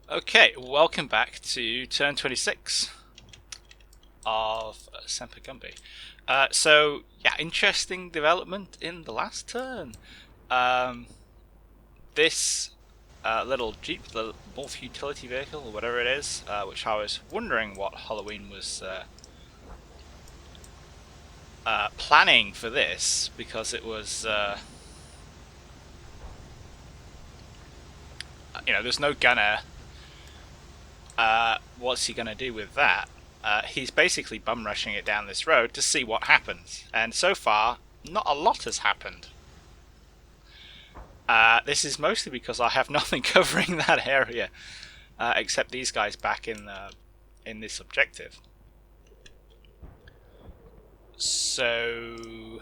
Okay, welcome back to turn 26 of Semper Gumby. Yeah, interesting development in the last turn. Um, this little Jeep, the Morph utility vehicle, or whatever it is, which I was wondering what Halloween was planning for this, because it was, there's no gunner. What's he going to do with that? He's basically bum rushing it down this road to see what happens. And so far, not a lot has happened. This is mostly because I have nothing covering that area, except these guys back in this objective. So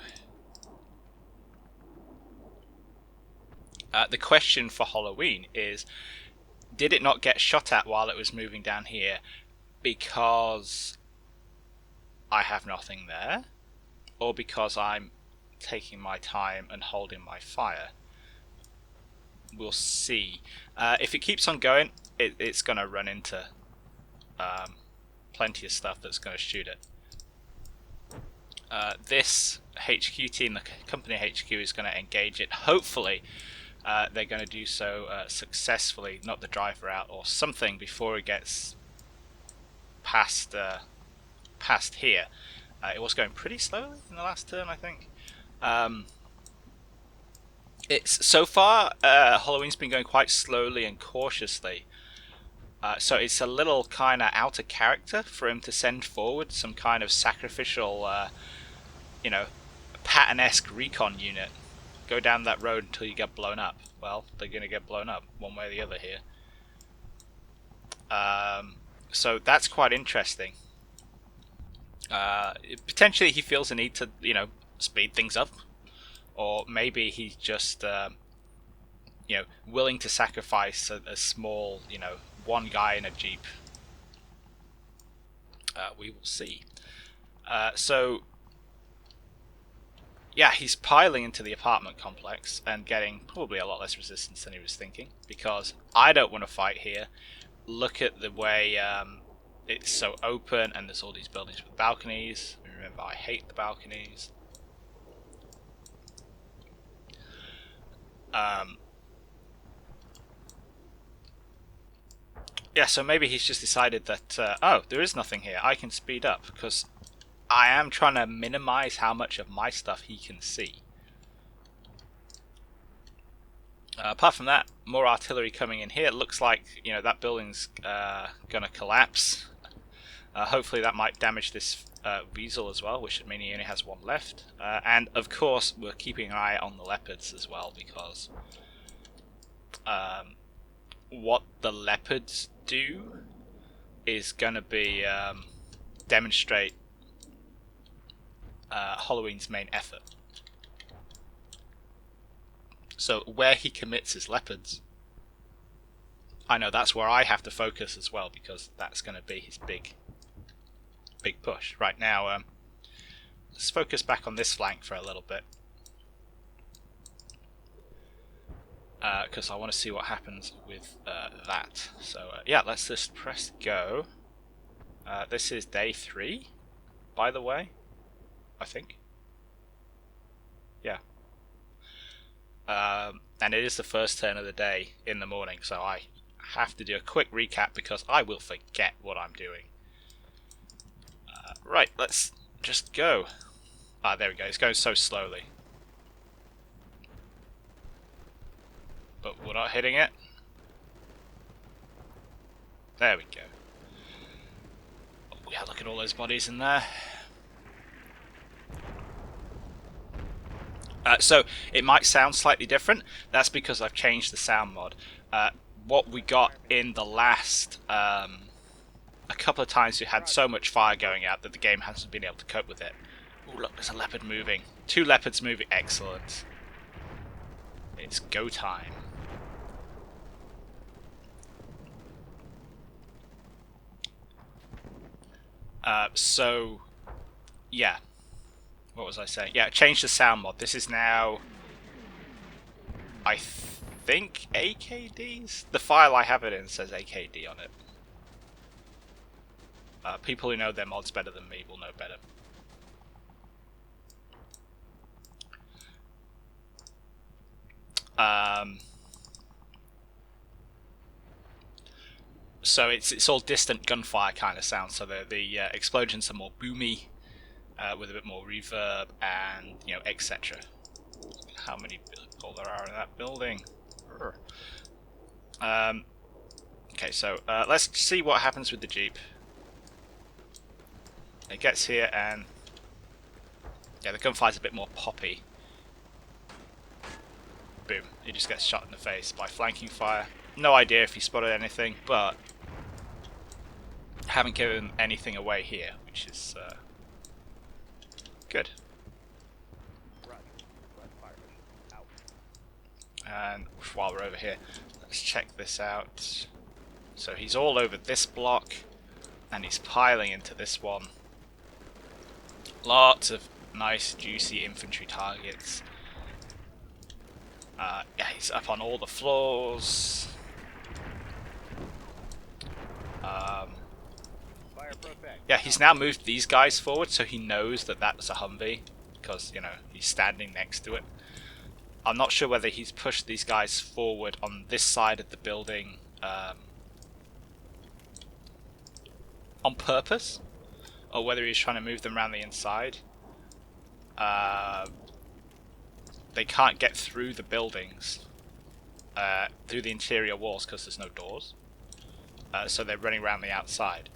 the question for Halloween is, did it not get shot at while it was moving down here because I have nothing there, or because I'm taking my time and holding my fire? We'll see. If it keeps on going, it's going to run into plenty of stuff that's going to shoot it. This HQ team, the company HQ, is going to engage it. Hopefully, they're going to do so successfully, knock the driver out or something before it gets past here. It was going pretty slowly in the last turn, I think. It's so far, Halloween's been going quite slowly and cautiously. So it's a little kind of out of character for him to send forward some kind of sacrificial, Patton-esque recon unit. Go down that road until you get blown up. Well, they're going to get blown up one way or the other here. So that's quite interesting. Potentially he feels a need to, speed things up. Or maybe he's just, willing to sacrifice a small, one guy in a Jeep. We will see. Yeah, he's piling into the apartment complex and getting probably a lot less resistance than he was thinking, because I don't want to fight here. Look at the way it's so open, and there's all these buildings with balconies. Remember, I hate the balconies. Yeah, so maybe he's just decided that, oh, there is nothing here, I can speed up, because I am trying to minimize how much of my stuff he can see. Apart from that, more artillery coming in here. It looks like, that building's gonna collapse. Hopefully that might damage this weasel as well, which should mean he only has one left. And of course, we're keeping an eye on the leopards as well, because what the leopards do is gonna be demonstrate Halloween's main effort. So where he commits his leopards, I know that's where I have to focus as well, because that's going to be his big push. Right now, let's focus back on this flank for a little bit, because I want to see what happens with that. So yeah, let's just press go. This is day 3, by the way, I think. Yeah. And it is the first turn of the day in the morning, so I have to do a quick recap because I will forget what I'm doing. Right, let's just go. There we go. It's going so slowly. But we're not hitting it. There we go. Oh, yeah, look at all those bodies in there. So it might sound slightly different. That's because I've changed the sound mod. What we got in the last a couple of times, we had so much fire going out that the game hasn't been able to cope with it. Oh, look, there's a leopard moving. 2 leopards moving. Excellent. It's go time. So, yeah. What was I saying? Yeah, change the sound mod. This is now, I think AKDs? The file I have it in says AKD on it. People who know their mods better than me will know better. So it's all distant gunfire kind of sound. So the explosions are more boomy, with a bit more reverb, and etc. How many people there are in that building? Okay, so let's see what happens with the Jeep. It gets here and yeah, the gunfire's a bit more poppy. Boom, he just gets shot in the face by flanking fire. No idea if he spotted anything, but haven't given anything away here, which is good. And while we're over here, let's check this out. So he's all over this block, and he's piling into this one. Lots of nice, juicy infantry targets. Yeah, he's up on all the floors. Yeah, he's now moved these guys forward, so he knows that that's a Humvee, because, he's standing next to it. I'm not sure whether he's pushed these guys forward on this side of the building on purpose, or whether he's trying to move them around the inside. They can't get through the buildings, through the interior walls, because there's no doors. So they're running around the outside.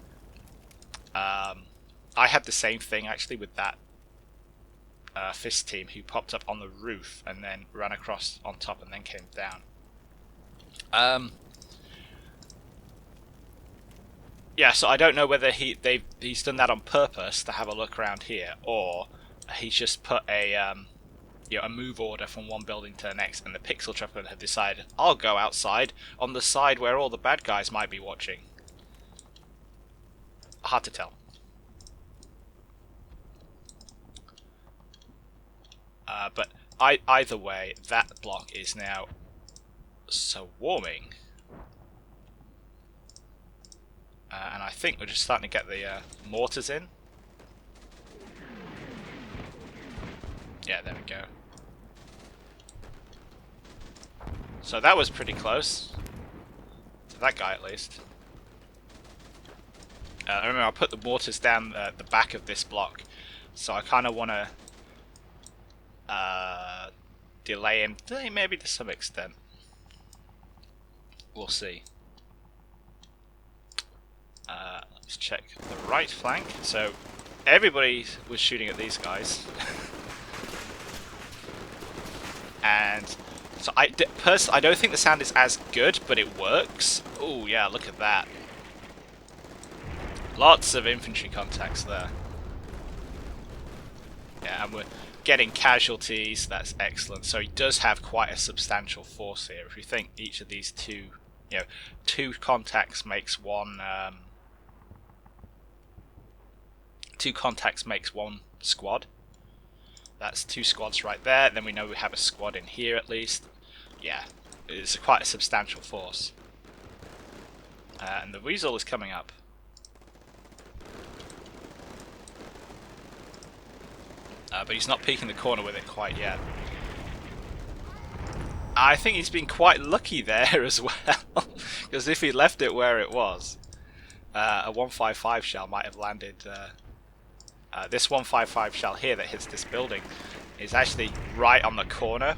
I had the same thing actually with that fist team who popped up on the roof and then ran across on top and then came down. Yeah, so I don't know whether he's done that on purpose to have a look around here, or he's just put a move order from one building to the next, and the pixel trapper have decided, I'll go outside on the side where all the bad guys might be watching. Hard to tell. But either way, that block is now swarming. And I think we're just starting to get the mortars in. Yeah, there we go. So that was pretty close. To that guy, at least. Remember, I put the mortars down the back of this block, so I kind of want to delay him, maybe to some extent. We'll see. Let's check the right flank. So everybody was shooting at these guys. And so I don't think the sound is as good, but it works. Oh yeah, look at that. Lots of infantry contacts there. Yeah, and we're getting casualties. That's excellent. So he does have quite a substantial force here. If you think each of these two contacts makes one. Two contacts makes one squad. That's two squads right there. Then we know we have a squad in here at least. Yeah, it's quite a substantial force. And the Weasel is coming up. But he's not peeking the corner with it quite yet. I think he's been quite lucky there as well, because if he left it where it was, a 155 shell might have landed. This 155 shell here that hits this building is actually right on the corner,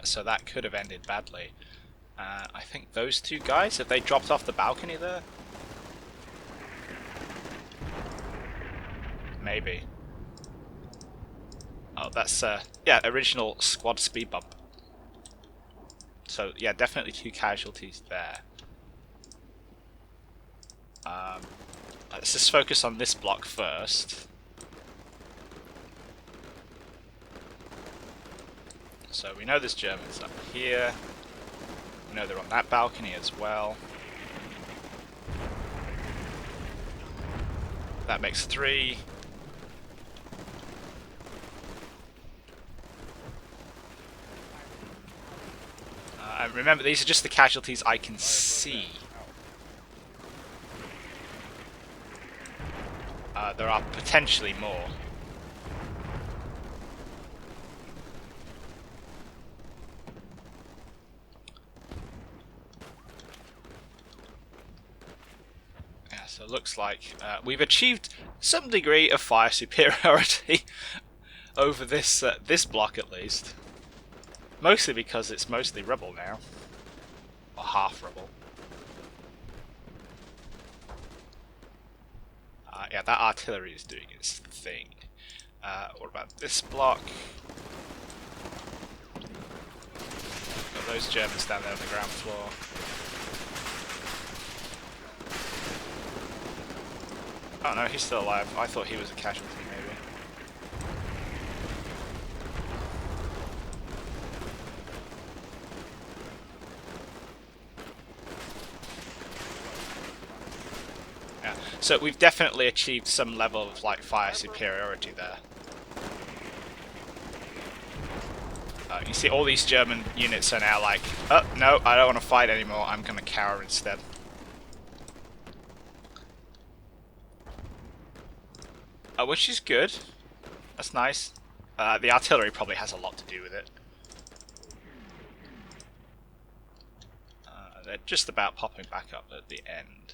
so that could have ended badly. I think those two guys, have they dropped off the balcony there? Maybe. Oh, that's yeah, original squad speed bump. So yeah, definitely two casualties there. Let's just focus on this block first. So we know there's Germans up here. We know they're on that balcony as well. That makes 3. remember, these are just the casualties I can see. There are potentially more. Yeah, so it looks like we've achieved some degree of fire superiority over this this block at least. Mostly because it's mostly rubble now. Or half rubble. Yeah, that artillery is doing its thing. What about this block? Got those Germans down there on the ground floor. Oh no, he's still alive. I thought he was a casualty maybe. Yeah, so we've definitely achieved some level of like fire superiority there. You see all these German units are now like, oh no, I don't want to fight anymore, I'm going to cower instead. Which is good. That's nice. The artillery probably has a lot to do with it. They're just about popping back up at the end.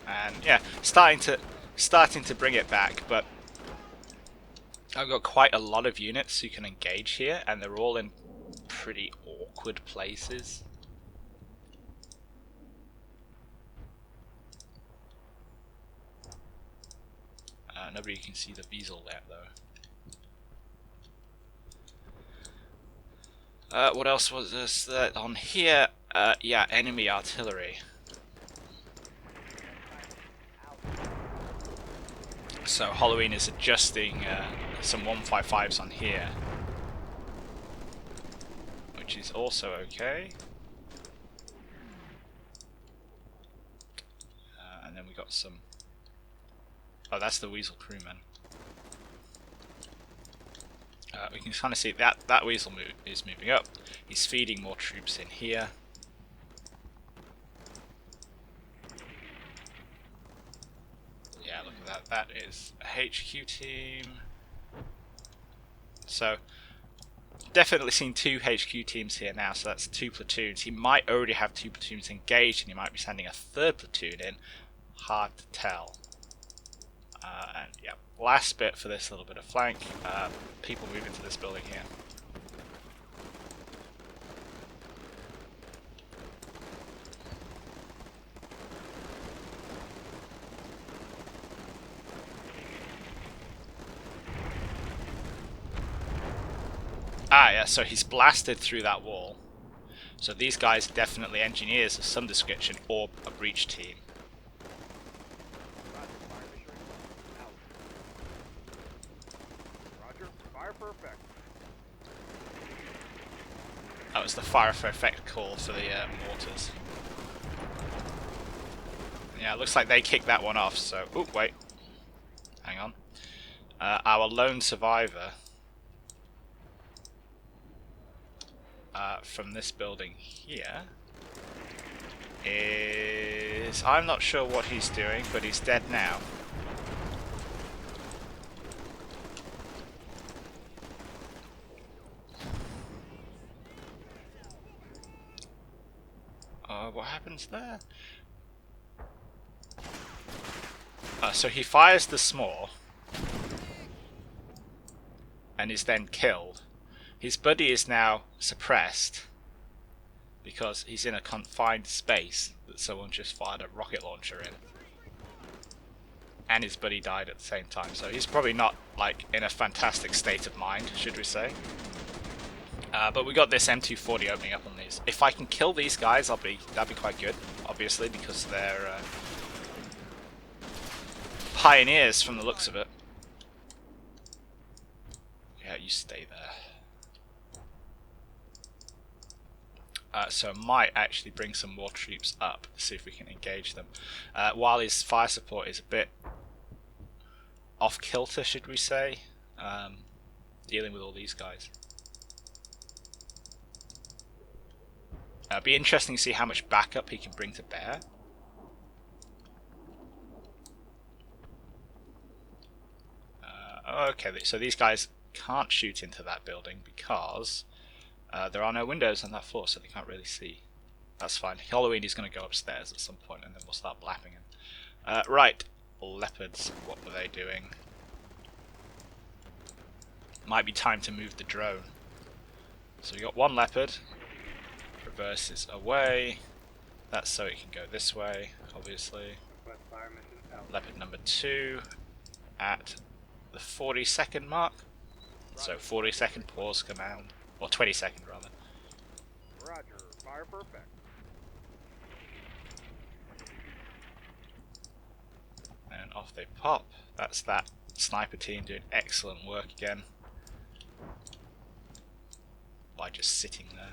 And yeah, starting to bring it back, but I've got quite a lot of units who can engage here, and they're all in pretty awkward places. Nobody can see the Wiesel there though. What else was this on here? Yeah, enemy artillery. So Halloween is adjusting some 155s on here, which is also okay. And then we got some. Oh, that's the Weasel crewman. We can kind of see that Weasel is moving up. He's feeding more troops in here. Yeah, look at that. That is a HQ team. So, definitely seen 2 HQ teams here now, so that's 2 platoons. He might already have 2 platoons engaged, and he might be sending a 3rd platoon in. Hard to tell. And yeah, last bit for this little bit of flank. People move into this building here. Ah, yeah, so he's blasted through that wall. So these guys are definitely engineers of some description or a breach team. That was the fire for effect call for the mortars. Yeah, it looks like they kicked that one off, so... Oh, wait. Hang on. Our lone survivor from this building here is... I'm not sure what he's doing, but he's dead now. What happens there? So he fires the s'more and is then killed. His buddy is now suppressed because he's in a confined space that someone just fired a rocket launcher in. And his buddy died at the same time, so he's probably not like in a fantastic state of mind, should we say. But we got this M240 opening up on these. If I can kill these guys, that'd be quite good, obviously, because they're pioneers from the looks of it. Yeah, you stay there. So might actually bring some more troops up, see if we can engage them. While his fire support is a bit off kilter, should we say, dealing with all these guys. It'd be interesting to see how much backup he can bring to bear. Okay, so these guys can't shoot into that building because there are no windows on that floor, so they can't really see. That's fine. Halloween is going to go upstairs at some point, and then we'll start blapping him. Right, leopards. What were they doing? Might be time to move the drone. So we got one leopard. Reverses away. That's so it can go this way, obviously. Leopard number 2 at the 40-second mark. So 40-second pause command, or 20-second rather. Roger, fire perfect. And off they pop. That's that sniper team doing excellent work again. By just sitting there.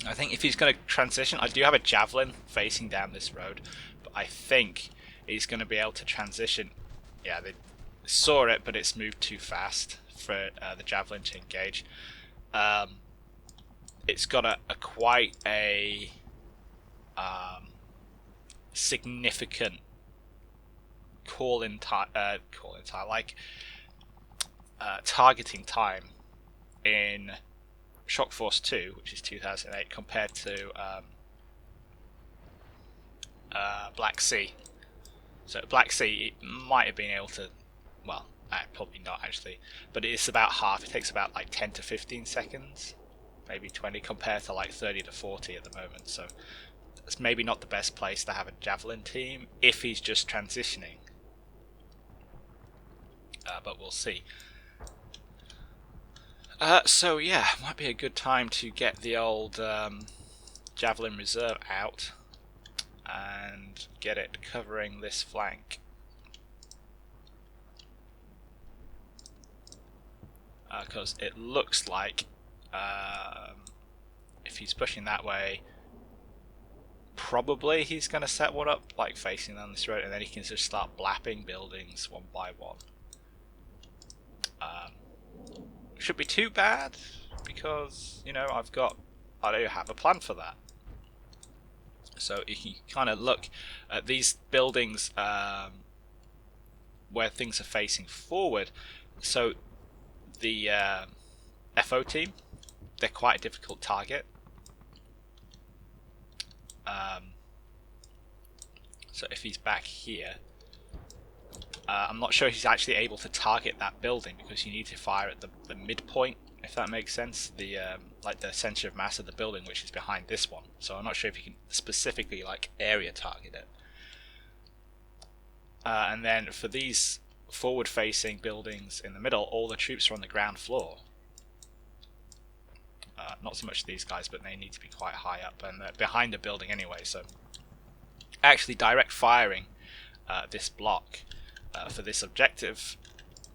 I think if he's going to transition, I do have a javelin facing down this road, but I think he's going to be able to transition. Yeah, they saw it, but it's moved too fast for the javelin to engage. It's got a quite a significant targeting time in Shock Force 2, which is 2008, compared to Black Sea. So Black Sea, it might have been able to, well, probably not actually, but it's about half. It takes about like 10 to 15 seconds, maybe 20, compared to like 30 to 40 at the moment. So it's maybe not the best place to have a javelin team if he's just transitioning. But we'll see. So yeah, might be a good time to get the old Javelin Reserve out and get it covering this flank. Because it looks like if he's pushing that way, probably he's going to set one up like facing down this road, and then he can just start blapping buildings one by one. Should be too bad because, you know, I do have a plan for that. So you can kind of look at these buildings where things are facing forward. So the FO team, they're quite a difficult target. So if he's back here, I'm not sure he's actually able to target that building because you need to fire at the midpoint, if that makes sense. The like the center of mass of the building, which is behind this one. So I'm not sure if you can specifically like area target it. And then for these forward-facing buildings in the middle, all the troops are on the ground floor. Not so much these guys, but they need to be quite high up and they're behind the building anyway. So actually, direct firing this block for this objective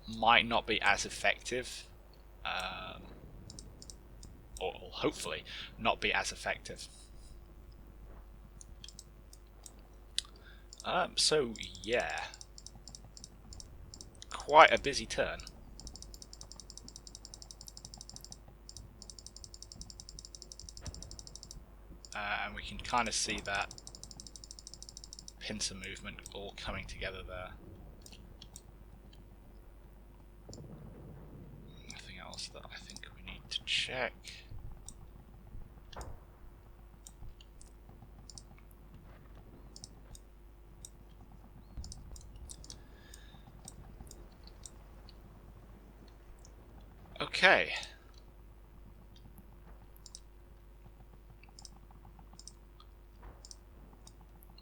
might not be as effective, or hopefully not be as effective. So yeah, quite a busy turn. And we can kind of see that pincer movement all coming together there. Nothing else that I think we need to check. Okay.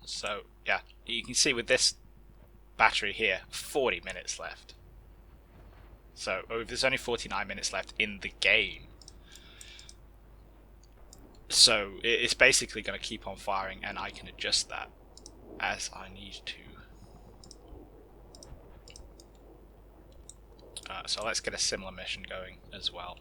So, yeah, you can see with this battery here, 40 minutes left. So, there's only 49 minutes left in the game. So, it's basically going to keep on firing, and I can adjust that as I need to. So let's get a similar mission going as well.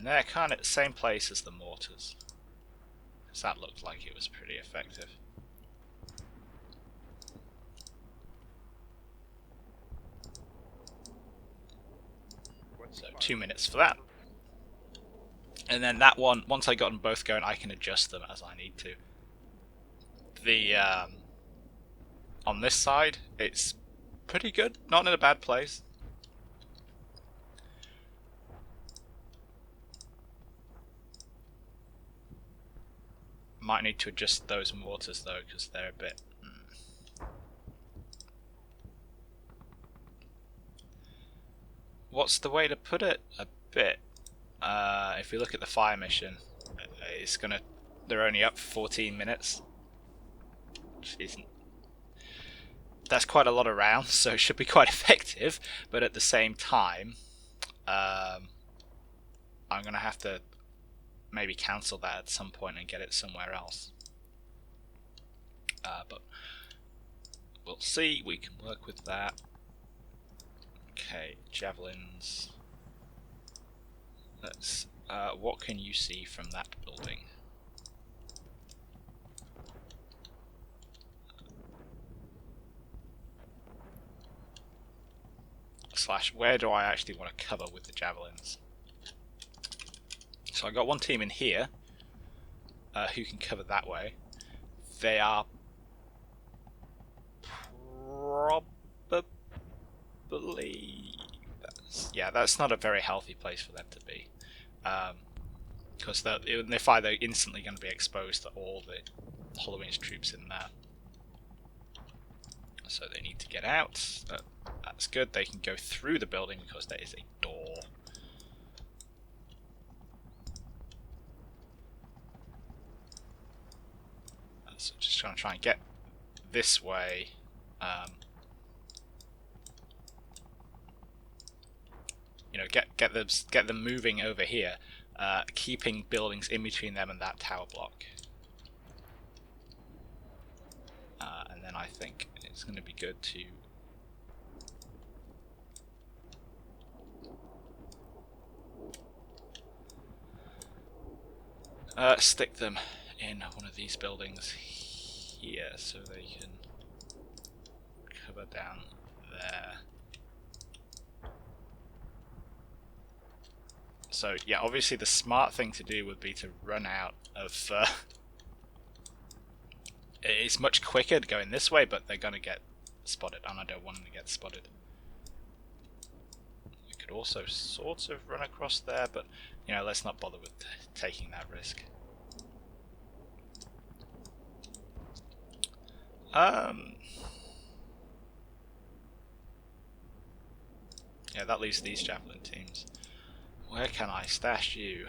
And they're kind of the same place as the mortars, because that looked like it was pretty effective. So 2 minutes for that. And then that one, once I got them both going, I can adjust them as I need to. The on this side, it's pretty good, not in a bad place. Might need to adjust those mortars though, because they're a bit... What's the way to put it? A bit. If we look at the fire mission, it's gonna... They're only up for 14 minutes. Which isn't... That's quite a lot of rounds, so it should be quite effective, but at the same time, I'm gonna have to maybe cancel that at some point and get it somewhere else. But we'll see, we can work with that. Okay, javelins. Let's. What can you see from that building? Slash, where do I actually want to cover with the javelins? So I got one team in here who can cover that way. They are probably... that's not a very healthy place for them to be. Because if they're instantly going to be exposed to all the Halloween's troops in there. So they need to get out. That's good. They can go through the building because there is a door. So just going to try and get this way. You know, get them moving over here, keeping buildings in between them and that tower block. And then I think it's going to be good to stick them in one of these buildings here so they can cover down there. So yeah, obviously the smart thing to do would be to run out of... it's much quicker to go in this way, but they're going to get spotted, and I don't want them to get spotted. You could also sort of run across there, but you know, let's not bother with taking that risk. Yeah, that leaves these javelin teams. Where can I stash you?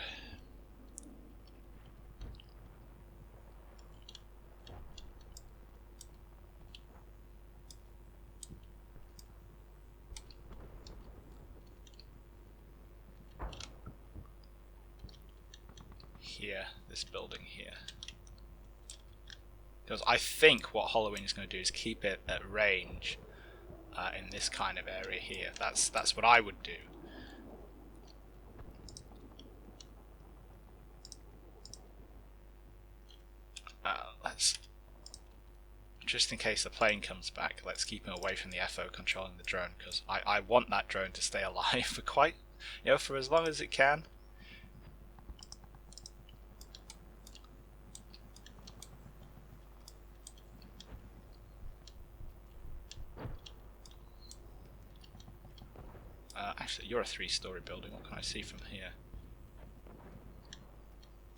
Here, this building here. Because I think what Halloween is going to do is keep it at range in this kind of area here. That's what I would do. Let's, just in case the plane comes back, let's keep him away from the FO controlling the drone, because I want that drone to stay alive for quite, you know, for as long as it can. Actually, you're a 3-story building. What can I see from here?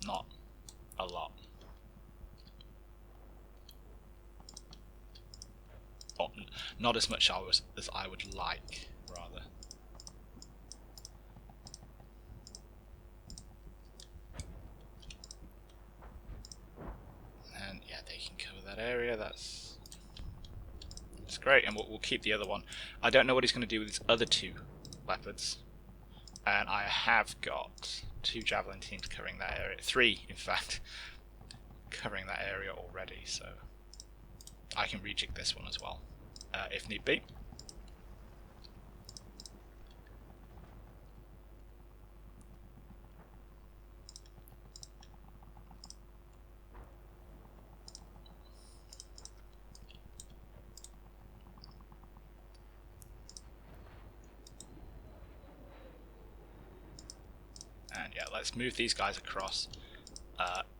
Not a lot. Oh, not as much as I would like, rather. And yeah, they can cover that area. That's great, and we'll keep the other one. I don't know what he's going to do with his other 2 leopards, and I have got 2 javelin teams covering that area. 3, in fact, covering that area already. So I can rejig this one as well, if need be. let's move these guys across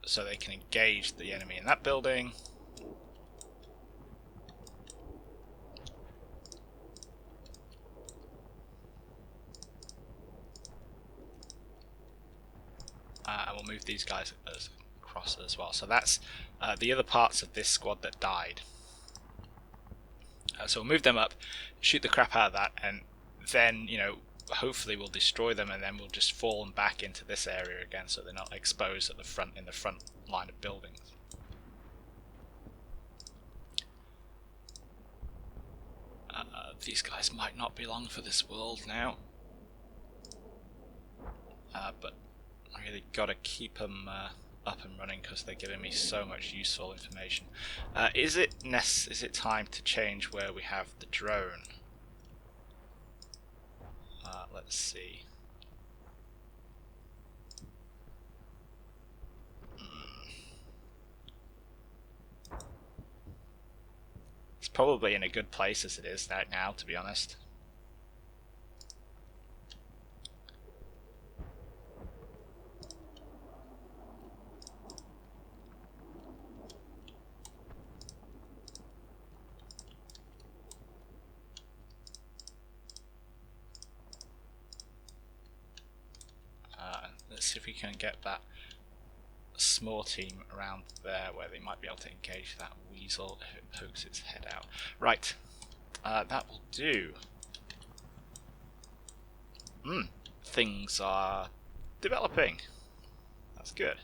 so they can engage the enemy in that building. And we'll move these guys across as well. So that's the other parts of this squad that died. So we'll move them up, shoot the crap out of that, and then, you know, hopefully we'll destroy them, and then we'll just fall them back into this area again, so they're not exposed at the front, in the front line of buildings. These guys might not be long for this world now, but I really got to keep them up and running because they're giving me so much useful information. Is it time to change where we have the drone? Let's see. It's probably in a good place as it is right now, to be honest. Let's see if we can get that small team around there where they might be able to engage that weasel if it pokes its head out. Right, that will do. Things are developing. That's good.